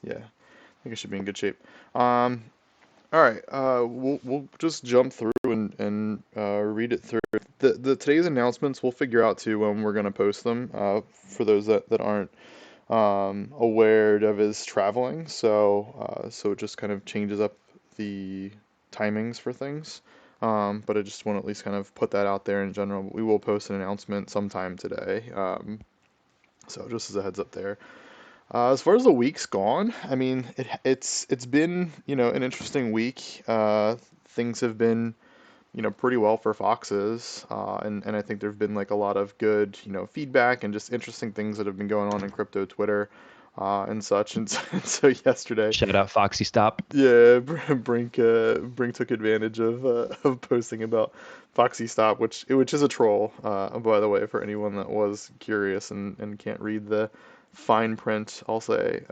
Yeah, I think it should be in good shape. Um, all right, we'll just jump through and read it through. The today's announcements we'll figure out too when we're gonna post them. For those that aren't aware of is traveling, so it just kind of changes up the timings for things. But I just want to at least kind of put that out there in general. We will post an announcement sometime today. So just as a heads up there. As far as the week's gone, I mean, it's been, an interesting week. Things have been, pretty well for foxes, and I think there've been like a lot of good, feedback and just interesting things that have been going on in crypto Twitter, and such. And so yesterday, Shout out Foxy Stop. yeah, Brink took advantage of posting about Foxy Stop, which is a troll, by the way, for anyone that was curious and can't read the fine print, I'll say,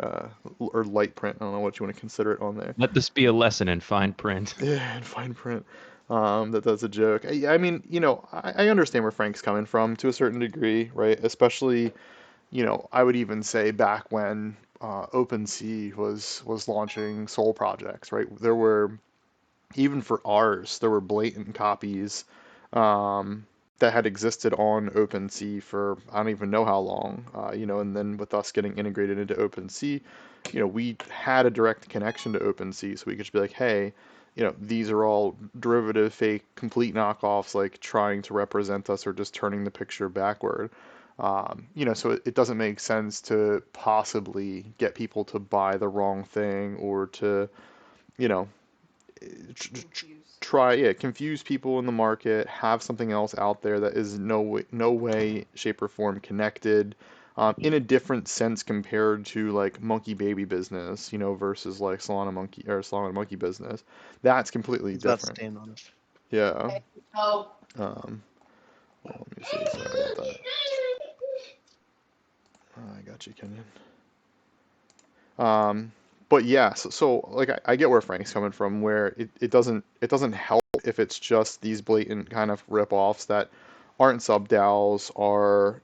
or light print. I don't know what you want to consider it on there. Let this be a lesson in fine print. Yeah, in fine print. That's a joke. I mean, I understand where Frank's coming from to a certain degree, right? Especially, I would even say back when OpenSea was launching Sol projects, right? There were even for ours, there were blatant copies that had existed on OpenSea for I don't even know how long, and then with us getting integrated into OpenSea, we had a direct connection to OpenSea, so we could just be like, hey, these are all derivative, fake, complete knockoffs, like trying to represent us or just turning the picture backward. So it doesn't make sense to possibly get people to buy the wrong thing or to, you know, try confuse people in the market, have something else out there that is no way, shape or form connected, in a different sense compared to like monkey baby business, versus like Solana monkey business. That's completely It's that different. stain on it. Yeah. Um, well, let me see. Sorry about that. I got you, Kenyon. Um, but yeah, so like I get where Frank's coming from, where it doesn't help if it's just these blatant kind of rip-offs that aren't sub DAOs, are,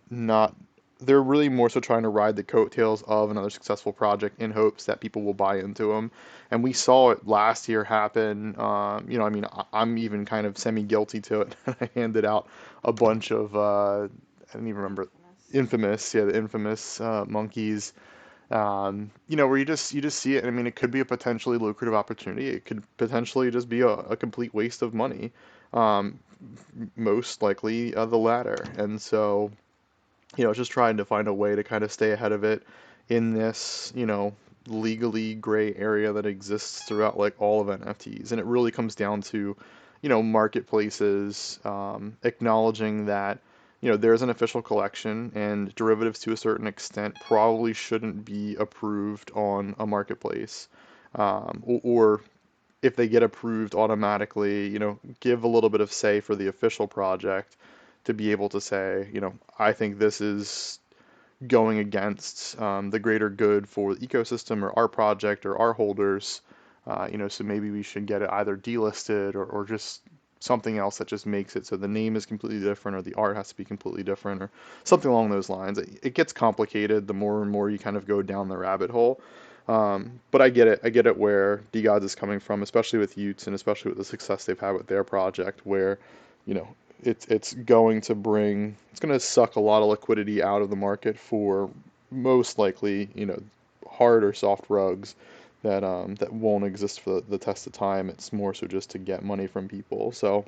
not, they're really more so trying to ride the coattails of another successful project in hopes that people will buy into them. And we saw it last year happen. I mean, I'm even kind of semi-guilty to it. I handed out a bunch of, I don't even remember, infamous, yeah, the infamous monkeys, where you just see it. And I mean, it could be a potentially lucrative opportunity. It could potentially just be a complete waste of money. Um, Most likely the latter. And so, just trying to find a way to kind of stay ahead of it in this, legally gray area that exists throughout like all of NFTs. And it really comes down to, marketplaces acknowledging that, there's an official collection and derivatives to a certain extent probably shouldn't be approved on a marketplace. Or if they get approved automatically, give a little bit of say for the official project to be able to say, I think this is going against the greater good for the ecosystem or our project or our holders. So maybe we should get it either delisted or just something else that just makes it so the name is completely different or the art has to be completely different or something along those lines. It gets complicated the more and more you kind of go down the rabbit hole. But I get it. I get it where DGods is coming from, especially with Utes and especially with the success they've had with their project, where, you know, it's going to suck a lot of liquidity out of the market for most likely, hard or soft rugs that won't exist for the test of time. It's more so just to get money from people. So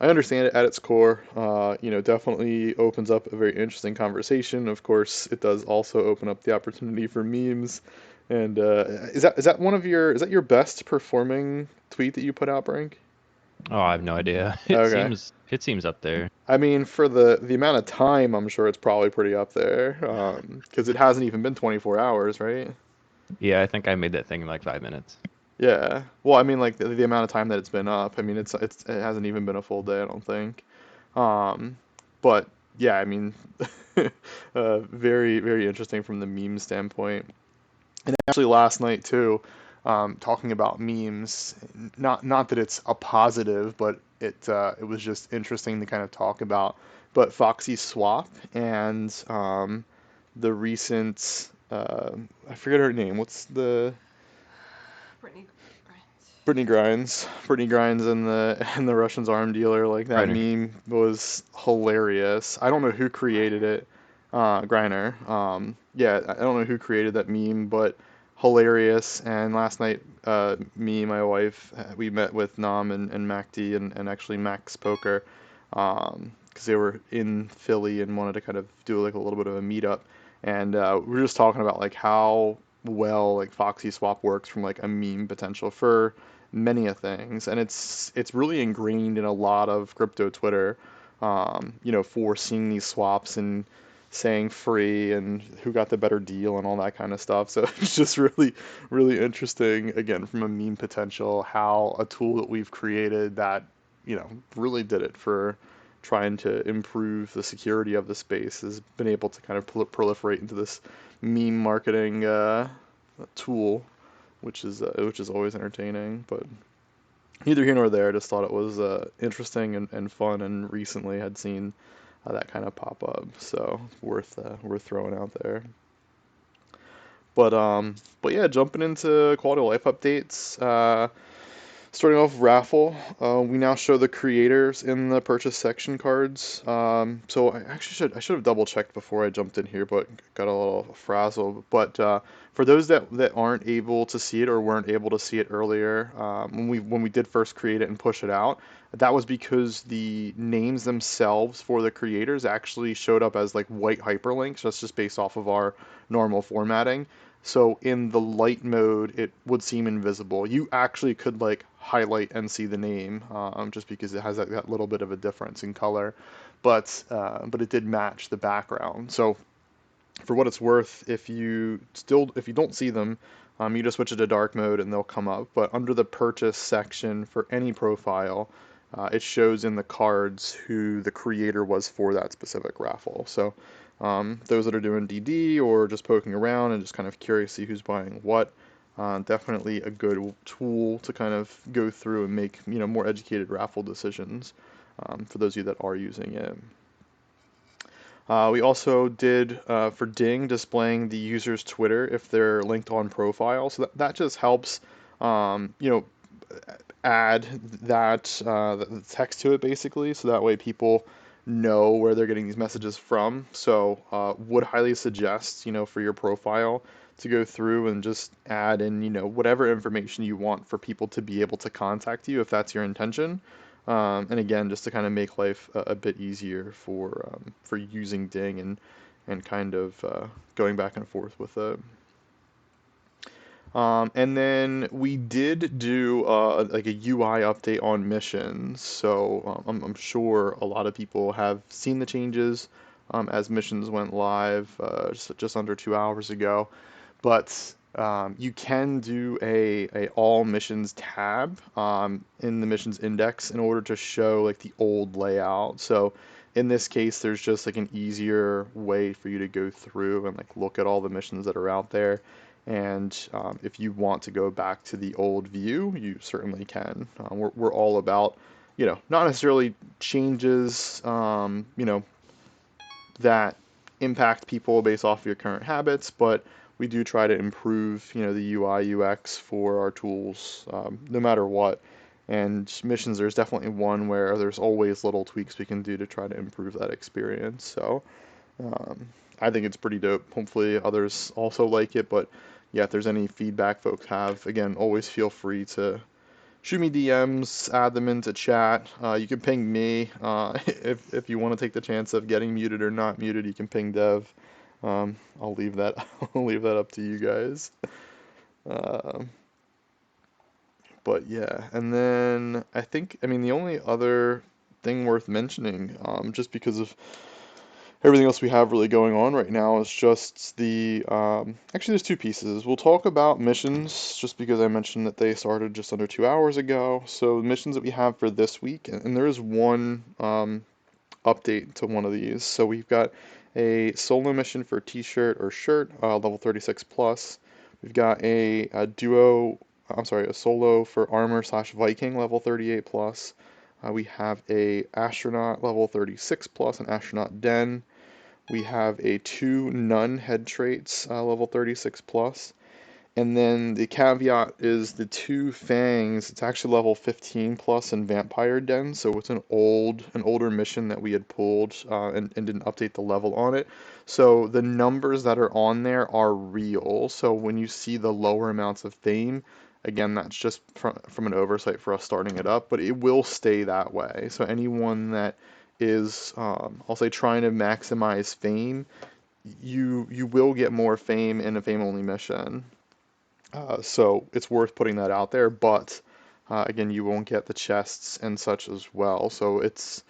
I understand it at its core. Definitely opens up a very interesting conversation. Of course, it does also open up the opportunity for memes. And is that your best performing tweet that you put out, Brink? Oh, I have no idea. Okay. It seems up there. I mean, for the amount of time, I'm sure it's probably pretty up there. Because it hasn't even been 24 hours, right? Yeah, I think I made that thing in like 5 minutes. Yeah. Well, I mean, like the amount of time that it's been up. I mean, it hasn't even been a full day, I don't think. Um, but yeah, I mean, very very interesting from the meme standpoint. And actually, last night too, talking about memes. Not that it's a positive, but it was just interesting to kind of talk about. But Foxy Swap and the recent I forget her name. What's the Brittany Grant. Brittany Grines and the and the Russian's arm dealer. Like that Reiner. meme was hilarious. I don't know who created Griner. it. Griner. Yeah, I don't know who created that meme, but hilarious. And last night, me and my wife, we met with Nam and MacD and actually Max Poker, because they were in Philly and wanted to kind of do like a little bit of a meetup. And we were just talking about like how well like Foxy Swap works from like a meme potential for many a things, and it's really ingrained in a lot of crypto Twitter. For seeing these swaps and saying free and who got the better deal and all that kind of stuff. So it's just really, really interesting, again, from a meme potential, how a tool that we've created that, really did it for trying to improve the security of the space has been able to kind of proliferate into this meme marketing tool, which is always entertaining. But neither here nor there. I just thought it was interesting and fun, and recently had seen that kind of pop up, so worth throwing out there. But yeah, jumping into quality of life updates. Starting off raffle, we now show the creators in the purchase section cards. So I should have double checked before I jumped in here, but got a little frazzled. But for those that aren't able to see it or weren't able to see it earlier, when we did first create it and push it out, that was because the names themselves for the creators actually showed up as like white hyperlinks. That's just based off of our normal formatting. So in the light mode, it would seem invisible. You actually could like highlight and see the name, just because it has that little bit of a difference in color, but it did match the background. So for what it's worth, if you don't see them, you just switch it to dark mode and they'll come up. But under the purchase section for any profile, it shows in the cards who the creator was for that specific raffle. So those that are doing DD or just poking around and just kind of curious to see who's buying what, definitely a good tool to kind of go through and make more educated raffle decisions, for those of you that are using it. We also did, for Ding, displaying the user's Twitter if they're linked on profile. So that just helps, um, you know, add the text to it basically, so that way people know where they're getting these messages from. So would highly suggest, for your profile to go through and just add in, whatever information you want for people to be able to contact you if that's your intention. And again, just to kind of make life a bit easier for using Ding and kind of going back and forth with it. And then we did do like a UI update on missions. So I'm sure a lot of people have seen the changes as missions went live just under 2 hours ago. But you can do a all missions tab in the missions index in order to show like the old layout. So in this case, there's just like an easier way for you to go through and like look at all the missions that are out there. And if you want to go back to the old view, you certainly can. We're all about, not necessarily changes, that impact people based off of your current habits, but we do try to improve, the UI UX for our tools, no matter what. And missions, there's definitely one where there's always little tweaks we can do to try to improve that experience. So um, I think it's pretty dope. Hopefully others also like it, but yeah, if there's any feedback folks have, again, always feel free to shoot me DMs, add them into chat. You can ping me if you want to take the chance of getting muted or not muted. You can ping Dev. I'll leave that I'll leave that up to you guys. Um, but yeah, and then I mean, the only other thing worth mentioning, just because of everything else we have really going on right now, is just actually there's two pieces. We'll talk about missions just because I mentioned that they started just under 2 hours ago. So the missions that we have for this week, and there is one update to one of these. So we've got a solo mission for t-shirt or shirt, level 36 plus. We've got a duo, I'm sorry, a solo for armor slash Viking, level 38 plus. We have a astronaut level 36 plus, an astronaut den. We have a 2 Nun head traits, level 36 plus. And then the caveat is the 2 Fangs. It's actually level 15 plus in Vampire Den, so it's an older mission that we had pulled and didn't update the level on it. So the numbers that are on there are real. So when you see the lower amounts of fame, again, that's just from an oversight for us starting it up, but it will stay that way. So anyone that is, I'll say, trying to maximize fame, you will get more fame in a fame only mission. So it's worth putting that out there, but again, you won't get the chests and such as well. So it's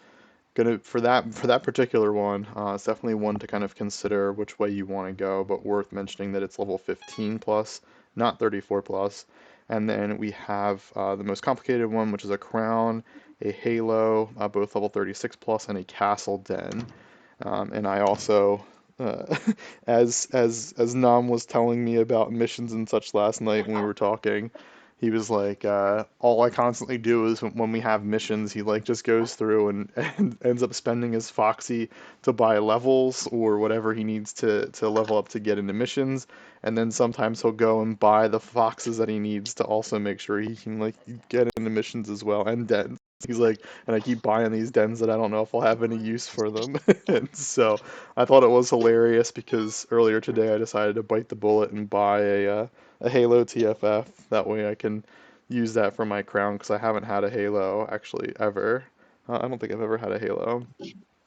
gonna for that particular one, it's definitely one to kind of consider which way you want to go, but worth mentioning that it's level 15 plus, not 34 plus. And then we have the most complicated one, which is a crown, a halo, both level 36 plus, and a castle den. And I also, uh, as Nam was telling me about missions and such last night when we were talking, he was like, all I constantly do is when we have missions, he like just goes through and ends up spending his Foxy to buy levels or whatever he needs to level up to get into missions, and then sometimes he'll go and buy the foxes that he needs to also make sure he can like get into missions as well and dens. He's like, and I keep buying these dens that I don't know if I'll have any use for them. And so I thought it was hilarious because earlier today I decided to bite the bullet and buy a Halo TFF. That way I can use that for my crown because I haven't had a Halo actually ever. I don't think I've ever had a Halo.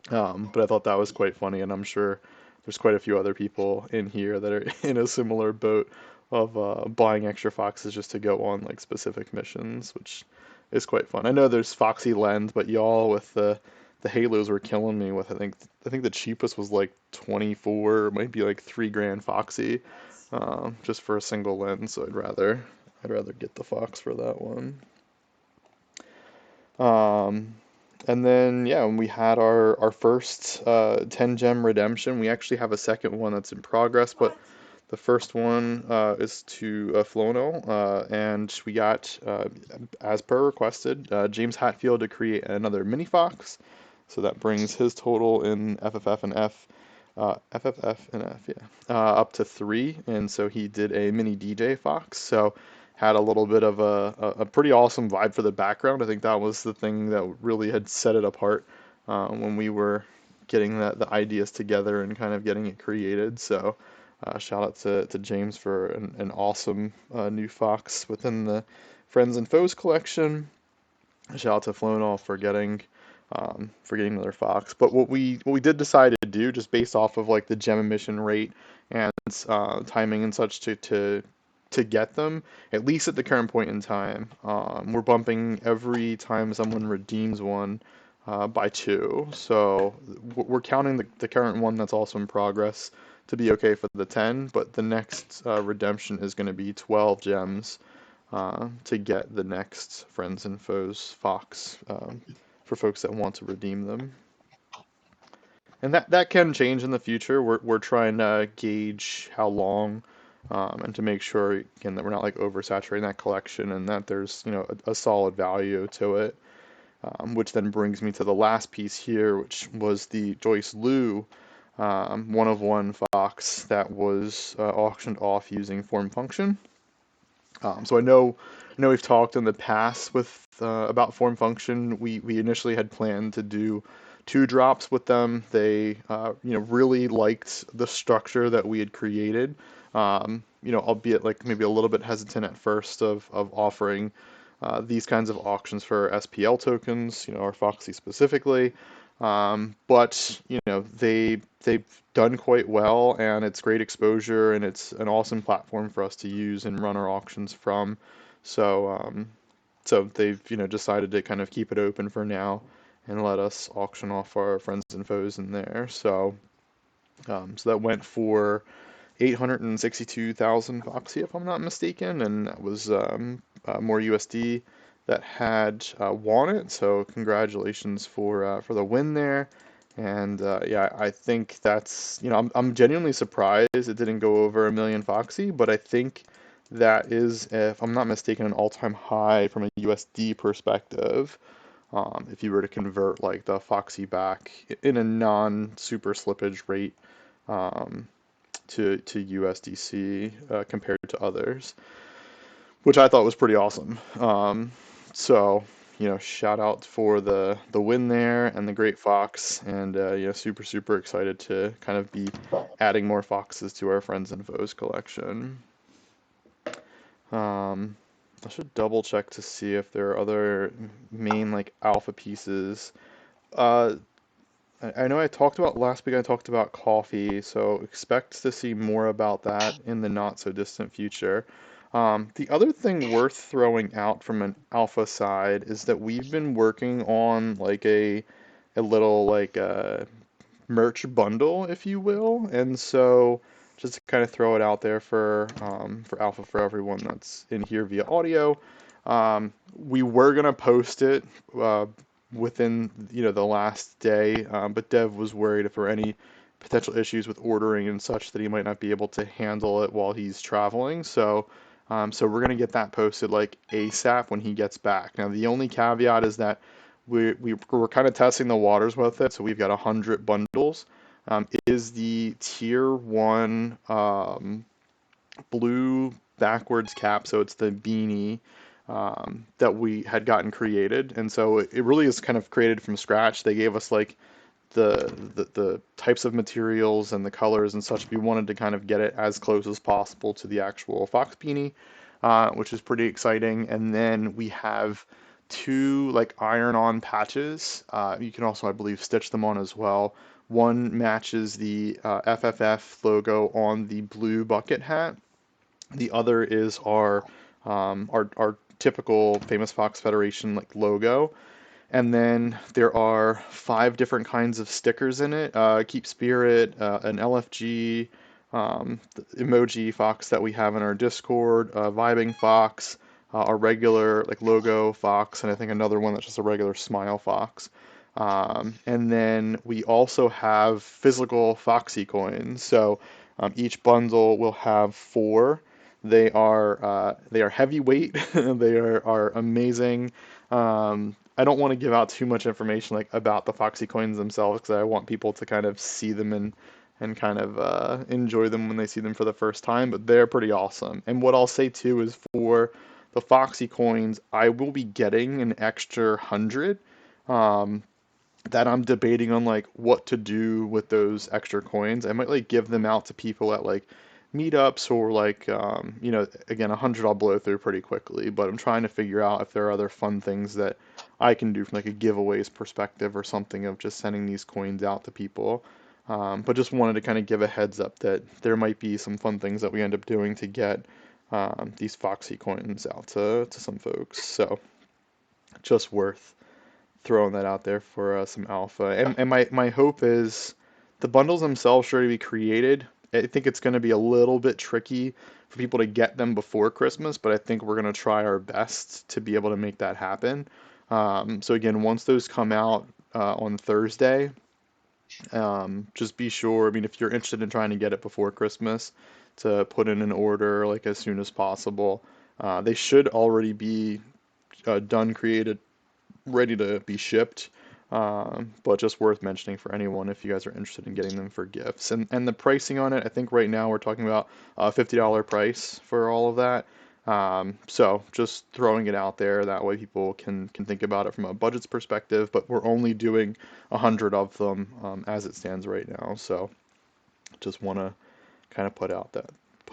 But I thought that was quite funny, and I'm sure there's quite a few other people in here that are in a similar boat of buying extra foxes just to go on like specific missions, which is quite fun. I know there's Foxy Lens, but y'all with the Halos were killing me with I think the cheapest was like 24, it might be like 3 grand Foxy, just for a single lens. So I'd rather get the Fox for that one. Um, and then, yeah, when we had our first 10 gem redemption, we actually have a second one that's in progress, but the first one is to Flono, and we got, as per requested, James Hatfield to create another mini fox. So that brings his total in FFF and F, yeah, up to 3. And so he did a mini DJ fox. So had a little bit of a pretty awesome vibe for the background. I think that was the thing that really had set it apart when we were getting the ideas together and kind of getting it created. So shout out to James for an awesome new fox within the Friends and Foes collection. Shout out to Flownall for getting another fox. But what we did decide to do, just based off of like the gem emission rate and timing and such to get them, at least at the current point in time, we're bumping every time someone redeems one by 2. So we're counting the current one that's also in progress to be okay for the 10, but the next redemption is going to be 12 gems to get the next Friends and Foes Fox for folks that want to redeem them. And that can change in the future. We're trying to gauge how long and to make sure again that we're not like oversaturating that collection and that there's a solid value to it. Which then brings me to the last piece here, which was the Joyce Liu 1 of 1 Fox that was auctioned off using form function. So I know we've talked in the past with about form function. We initially had planned to do 2 drops with them. They really liked the structure that we had created. Albeit like maybe a little bit hesitant at first of offering these kinds of auctions for SPL tokens, or Foxy specifically. But they've done quite well, and it's great exposure, and it's an awesome platform for us to use and run our auctions from. So they've decided to kind of keep it open for now and let us auction off our Friends and Foes in there. So that went for 862,000 Foxy, if I'm not mistaken, and that was more USD that had won it. So congratulations for the win there. And yeah, I think that's I'm genuinely surprised it didn't go over 1 million Foxy, but I think that is, if I'm not mistaken, an all-time high from a USD perspective. if you were to convert like the Foxy back in a non-super slippage rate um, to USDC compared to others, which I thought was pretty awesome. So, shout out for the win there and the great Fox, and super super excited to kind of be adding more Foxes to our friends and foes collection. I should double check to see if there are other main like alpha pieces. Uh, I know I talked about last week. I talked about coffee, so expect to see more about that in the not so distant future. The other thing worth throwing out from an alpha side is that we've been working on like a little like merch bundle, if you will. And so just to kind of throw it out there for alpha for everyone that's in here via audio, we were gonna post it within the last day, but Dev was worried if there were any potential issues with ordering and such that he might not be able to handle it while he's traveling. So we're gonna get that posted like ASAP when he gets back. Now the only caveat is that we're kind of testing the waters with it, so we've got 100 bundles. It is the tier 1 blue backwards cap, so it's the beanie that we had gotten created, and so it really is kind of created from scratch. They gave us like the types of materials and the colors and such. We wanted to kind of get it as close as possible to the actual Fox beanie, which is pretty exciting. And then we have two like iron-on patches. You can also, I believe, stitch them on as well. One matches the FFF logo on the blue bucket hat. The other is our typical Famous Fox Federation like logo. And then there are 5 different kinds of stickers in it. Keep Spirit, an LFG, the emoji fox that we have in our Discord, vibing fox, a regular like logo fox, and I think another one that's just a regular smile fox. And then we also have physical Foxy coins. So each bundle will have 4. They are heavyweight. They are amazing. I don't want to give out too much information like about the Foxy coins themselves because I want people to kind of see them and kind of enjoy them when they see them for the first time. But they're pretty awesome. And what I'll say too is for the Foxy coins, I will be getting an extra 100. Um, that I'm debating on like what to do with those extra coins. I might like give them out to people at like meetups or like again 100 I'll blow through pretty quickly, but I'm trying to figure out if there are other fun things that I can do from like a giveaways perspective or something of just sending these coins out to people. But just wanted to kind of give a heads up that there might be some fun things that we end up doing to get these Foxy coins out to some folks. So just worth throwing that out there for some alpha. And my hope is the bundles themselves should already be created. I think it's going to be a little bit tricky for people to get them before Christmas, but I think we're going to try our best to be able to make that happen. So again, once those come out on Thursday, just be sure. I mean, if you're interested in trying to get it before Christmas, to put in an order like as soon as possible. They should already be done, created, ready to be shipped. But just worth mentioning for anyone if you guys are interested in getting them for gifts. And the pricing on it, I think right now we're talking about a $50 price for all of that. So just throwing it out there, that way people can think about it from a budget's perspective, but we're only doing 100 of them as it stands right now. So just want to kind of put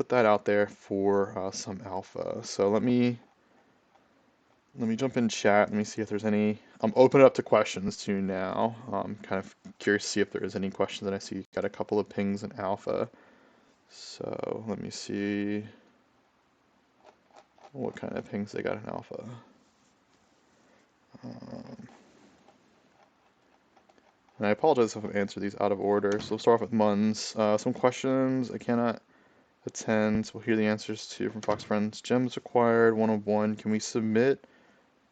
that out there for some alpha. So let me jump in chat. Let me see if there's any. I'm open up to questions too now. I'm kind of curious to see if there is any questions that I see. Got a couple of pings in alpha. So let me see what kind of pings they got in alpha. And I apologize if I answer these out of order. So we'll start off with Muns. Some questions I cannot attend. So we'll hear the answers to from Fox Friends. Gems required, 101. Can we submit?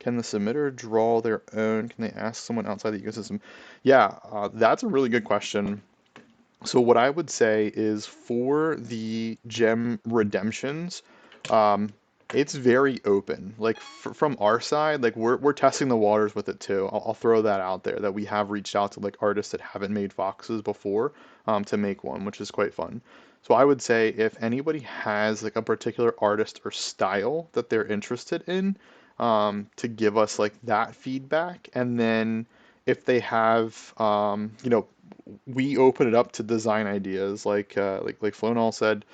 Can the submitter draw their own? Can they ask someone outside the ecosystem? Yeah, that's a really good question. So what I would say is for the gem redemptions, um, It's very open. Like from our side, like we're testing the waters with it too. I'll throw that out there that we have reached out to like artists that haven't made foxes before, to make one, which is quite fun. So I would say if anybody has like a particular artist or style that they're interested in, to give us like that feedback, and then if they have, we open it up to design ideas, like Flonal said,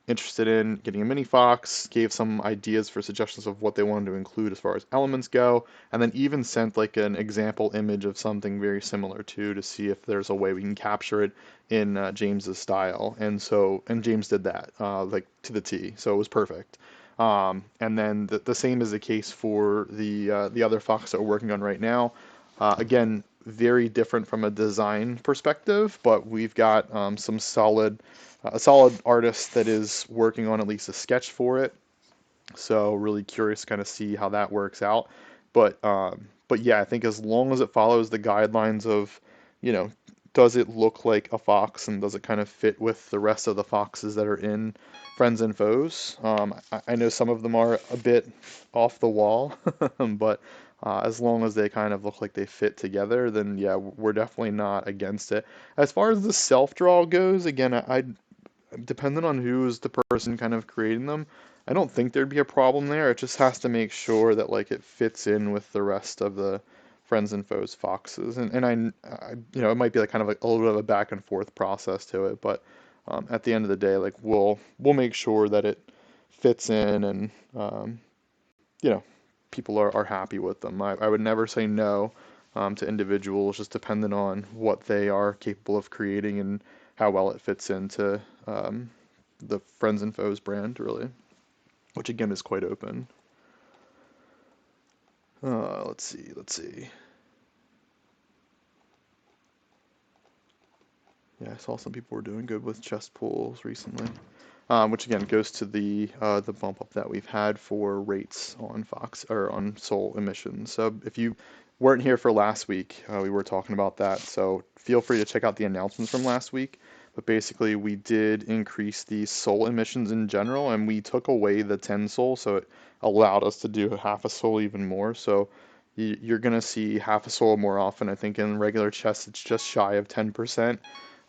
interested in getting a mini fox, gave some ideas for suggestions of what they wanted to include as far as elements go, and then even sent like an example image of something very similar to see if there's a way we can capture it in James's style. And James did that like to the T, so it was perfect. And then the same is the case for the other fox that we're working on right now. Again, very different from a design perspective, but we've got some solid a solid artist that is working on at least a sketch for it. So really curious to kind of see how that works out. But yeah, I think as long as it follows the guidelines of, you know, does it look like a fox and does it kind of fit with the rest of the foxes that are in Friends and Foes? I know some of them are a bit off the wall, but as long as they kind of look like they fit together, then yeah, we're definitely not against it. As far as the self draw goes, again, I depending on who's the person kind of creating them, I don't think there'd be a problem there. It just has to make sure that like it fits in with the rest of the friends and foes foxes, and it might be like kind of like a little bit of a back and forth process to it, but at the end of the day, like we'll make sure that it fits in, and you know people are happy with them. I would never say no to individuals, just depending on what they are capable of creating and how well it fits into the Friends and Foes brand, really, which again is quite open. Let's see. Yeah, I saw some people were doing good with chest pulls recently, which again goes to the bump up that we've had for rates on Fox or on Soul emissions. So if you weren't here for last week, we were talking about that. So feel free to check out the announcements from last week. But basically, we did increase the Soul emissions in general, and we took away the 10 Soul, so it allowed us to do half a Soul even more. So you're gonna see half a Soul more often. I think in regular chests it's just shy of 10%.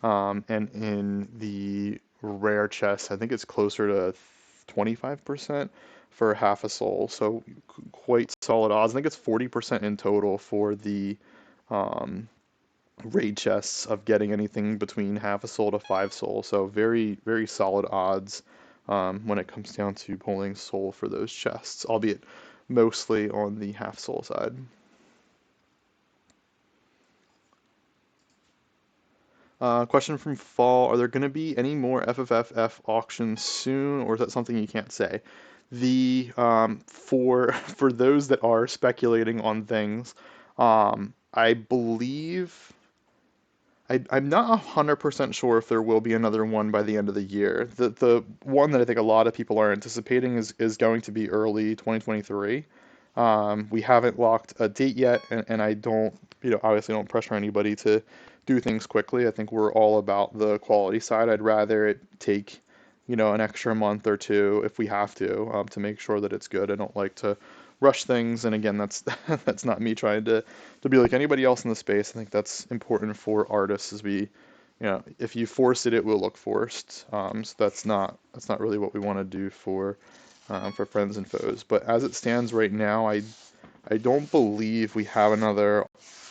And in the rare chest, I think it's closer to 25% for half a soul. So quite solid odds. I think it's 40% in total for the um, raid chests of getting anything between half a soul to 5 soul. So very, very solid odds when it comes down to pulling soul for those chests, albeit mostly on the half soul side. Question from Fall: are there going to be any more FFF auctions soon, or is that something you can't say? The for those that are speculating on things, I believe I'm not 100% sure if there will be another one by the end of the year. The one that I think a lot of people are anticipating is going to be early 2023. We haven't locked a date yet, and I don't, obviously don't pressure anybody to do things quickly. I think we're all about the quality side. I'd rather it take, an extra month or two if we have to make sure that it's good. I don't like to rush things, and again, that's that's not me trying to be like anybody else in the space. I think that's important for artists as if you force it, it will look forced. So that's not really what we want to do for friends and foes. But as it stands right now, I don't believe we have another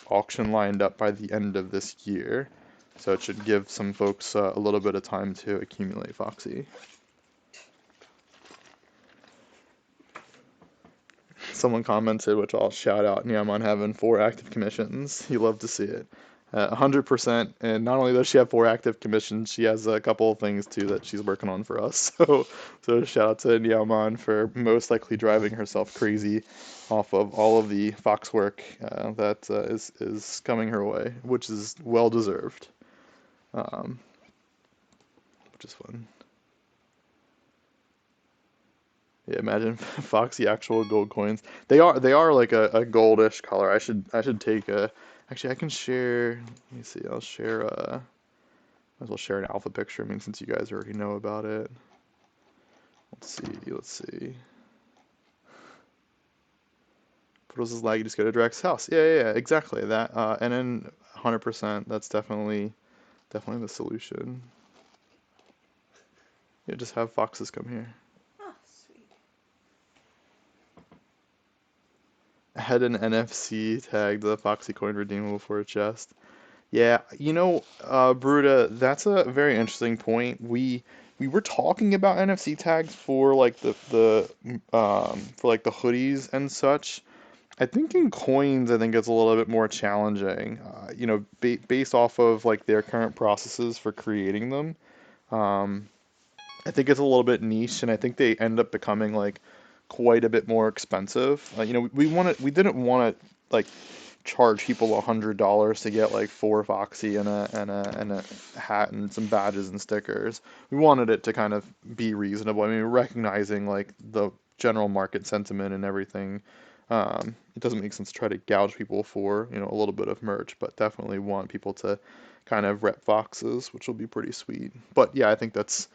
auction lined up by the end of this year. So it should give some folks a little bit of time to accumulate Foxy. Someone commented, which I'll shout out, Nyaman having 4 active commissions. You love to see it. 100%, and not only does she have 4 active commissions, she has a couple of things too that she's working on for us. So shout out to Nyaman for most likely driving herself crazy off of all of the Fox work that is coming her way, which is well deserved, um, which is fun. Yeah, imagine Foxy actual gold coins. They are like a goldish color. I should take a. Actually, I can share. Let me see. I'll share. Might as well share an alpha picture. I mean, since you guys already know about it. Let's see. portals is lag, you just go to Drax's house. Yeah, exactly that. And then 100%, that's definitely the solution. Yeah, just have foxes come here. Oh, sweet. Add an NFC tag to the Foxy coin redeemable for a chest. Yeah, Bruta, that's a very interesting point. We were talking about NFC tags for like for like the hoodies and such. I think in coins, I think it's a little bit more challenging. Based off of like their current processes for creating them. Um, I think it's a little bit niche, and I think they end up becoming like quite a bit more expensive. We didn't want to like charge people $100 to get like 4 Foxy and a hat and some badges and stickers. We wanted it to kind of be reasonable. I mean, recognizing like the general market sentiment and everything. It doesn't make sense to try to gouge people for, a little bit of merch, but definitely want people to kind of rep foxes, which will be pretty sweet. But yeah, I think that's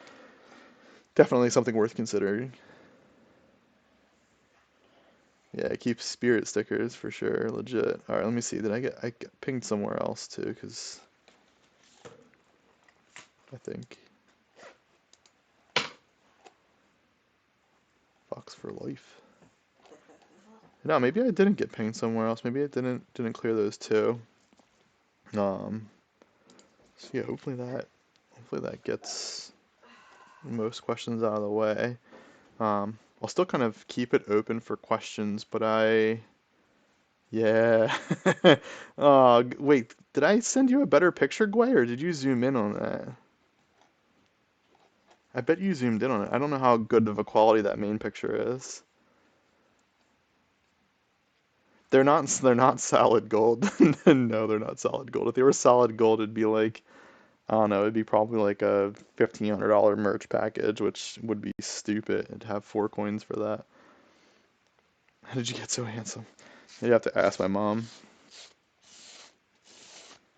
definitely something worth considering. Yeah, keep spirit stickers for sure, legit. All right, let me see. Did I get pinged somewhere else too? Because I think Fox for life. No, maybe I didn't get pinged somewhere else. Maybe I didn't clear those two. Um, so yeah, hopefully that gets most questions out of the way. I'll still kind of keep it open for questions, but yeah. Wait, did I send you a better picture, Gway, or did you zoom in on that? I bet you zoomed in on it. I don't know how good of a quality that main picture is. They're not solid gold. No, they're not solid gold. If they were solid gold, it'd be like, I don't know, it'd be probably like a $1,500 merch package, which would be stupid to have 4 coins for that. How did you get so handsome? You have to ask my mom.